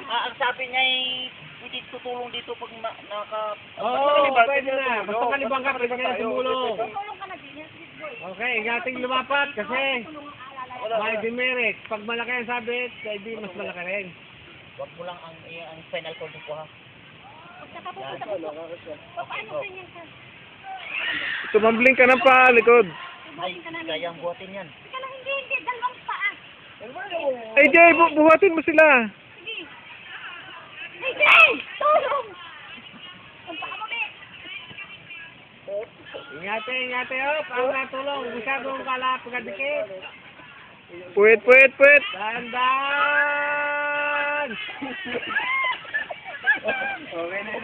ang sabi niya ay pwede tutulong dito pag Oo, pwede na. Basta kalibang ka, pwede ka na tumulong. Tulong ka na din. Yes, boy. Okay, ingating lumapat kasi may demerit. Pag malaki ang sabit, hindi mas malaki rin. Huwag mo lang ang spinal cord mo ha. Pag nakapupunta mo, paano ganyan ka? Tumambling ka na pa, likod. Ay, kayang buhatin yan. Ika lang, hindi. Dalawang paa. Ay, Jay, buhatin mo sila. Sige. Hey, Jay! Tulong! Ang paa mo, be. Ingate, ingate, oh. Paano natulong? Masyadong kala pagkadikit. Puwit. Dandan!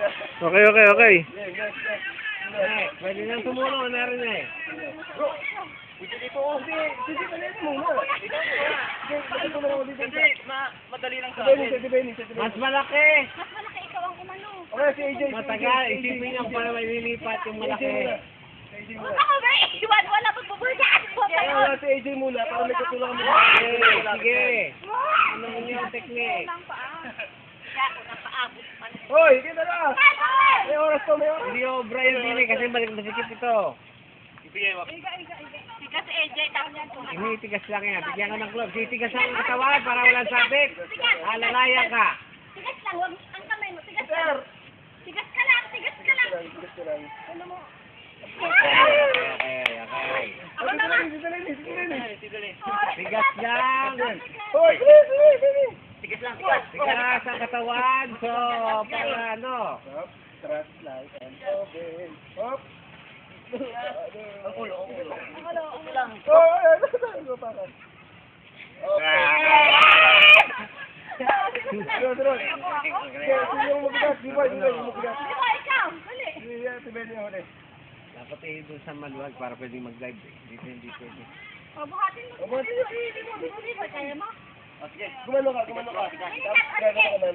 Okay. Eh, pwede nang tumulong na rin eh. Madali lang sa Mas malaki. Mas malaki ikaw ang umano. Matagal. Isipin niyo para may lilipat yung malaki. Ako, be. Iwan, wala pagbubulian. Si AJ muna para may tutulong mo. Sige. Ano mo yung technique? Ang paa. Kaya ako napaabot man. Hoy, kita na! Ano? May oras to, Hindi obra yung dili kasi masikip ito. Iga. Kasi AJ, tao niyan to. Tinitigas lang yan. Bigyan ka ng club. Titigas lang ang katawan para walang sabit. Alalayan ka. Tigas lang, wag ang kamay mo. Tigas lang. Tigas ka lang. Ano mo? Okay. Ako naman. Tigas lang. Hoy! Tigas lang. Tigas ang katawan. So, para ano? Ang ulo. Ito lang. Di ba ikaw? Dali. Dapat eh doon sa maluwag para pwede mag-dive. Hindi pwede. O, buhatin mo. Di ba kaya mo? Gumano ka.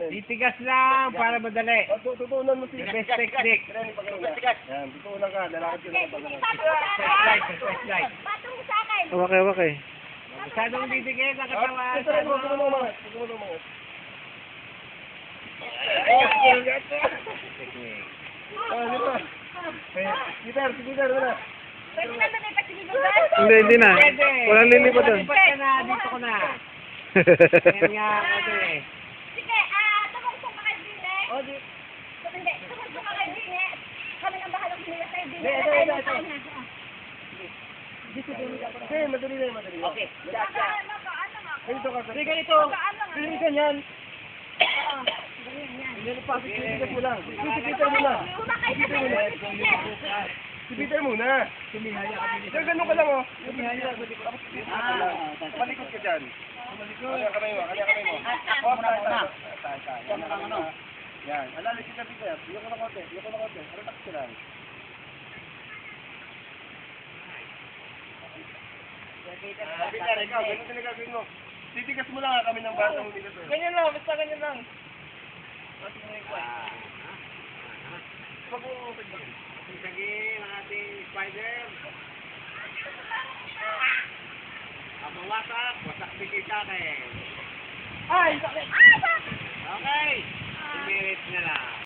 Titigas lang para madali. Tutuunan mo si The best technique. Yan, tutuunan ka, lalakad ka na pag First slide. Patong mo sa akin. Okay. Masyadong didikit ang katawan. Technique. Gitar, wala. Pwede na lumipat si Gilugan? Hindi na. Pwede. Walang lilipat doon. Lipat ka na, dito ko na. Yan nga, ano eh. Sige, tumuksong ka kay Bine. Hindi, tumuksong ka kay Bine. Kami ang bahalang nila kay Bine. Madali na. Okay. Ganito ka. Sige, ganito. Piling ka niyan. Titigas mo lang. Kumakay sa kayo. Titigas muna. Sir, ganun ka lang, oh. Malikot ka dyan. Kanya kamay mo. Yan. Alala, kita. Iyo ko na konti. Relax ka lang. Peter, ikaw, ganun ka gagawin mo. Titigas mo lang kami ng bata mo dito. Ganyan lang. Basta ganyan lang. Sige, ang ating spider. Ang mawasak, wasak bigita kayo. Ay, Okay. Tumirit na lang.